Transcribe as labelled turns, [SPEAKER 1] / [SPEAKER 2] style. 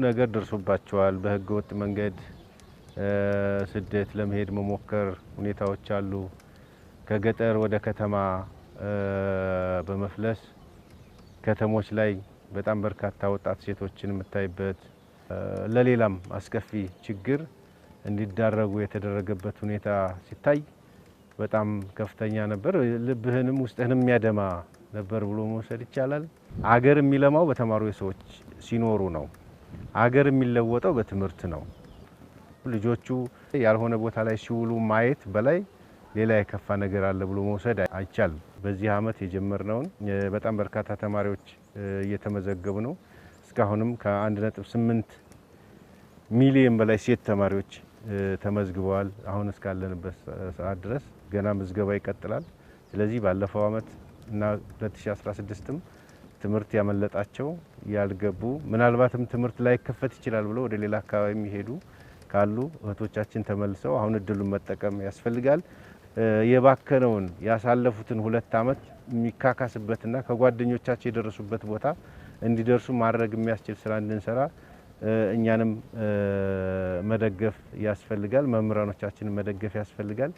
[SPEAKER 1] ነገር ደርሶባቸዋል። በህገ ወጥ መንገድ ስደት ለመሄድ መሞከር ሁኔታዎች አሉ። ከገጠር ወደ ከተማ በመፍለስ ከተሞች ላይ በጣም በርካታ ወጣት ሴቶችን የምታይበት ለሌላም አስከፊ ችግር እንዲዳረጉ የተደረገበት ሁኔታ ሲታይ በጣም ከፍተኛ ነበር። ልብህንም ውስጥህንም የሚያደማ ነበር ብሎ መውሰድ ይቻላል። አገር የሚለማው በተማሩ ሰዎች ሲኖሩ ነው። አገር የሚለወጠው በትምህርት ነው። ልጆቹ ያልሆነ ቦታ ላይ ሲውሉ ማየት በላይ ሌላ የከፋ ነገር አለ ብሎ መውሰድ አይቻልም። በዚህ አመት የጀመርነውን በጣም በርካታ ተማሪዎች እየተመዘገቡ ነው። እስካሁንም ከ1.8 ሚሊዮን በላይ ሴት ተማሪዎች ተመዝግበዋል። አሁን እስካለንበት ሰዓት ድረስ ገና ምዝገባ ይቀጥላል። ስለዚህ ባለፈው አመት እና 2016ም ትምህርት ያመለጣቸው ያልገቡ ምናልባትም ትምህርት ላይ ከፈት ይችላል ብሎ ወደ ሌላ አካባቢ የሚሄዱ ካሉ እህቶቻችን ተመልሰው አሁን እድሉን መጠቀም ያስፈልጋል። የባከነውን ያሳለፉትን 2 አመት የሚካካስበትና ከጓደኞቻቸው የደረሱበት ቦታ እንዲደርሱ ማድረግ የሚያስችል ስራ እንድንሰራ እኛንም መደገፍ ያስፈልጋል። መምህራኖቻችንን መደገፍ ያስፈልጋል።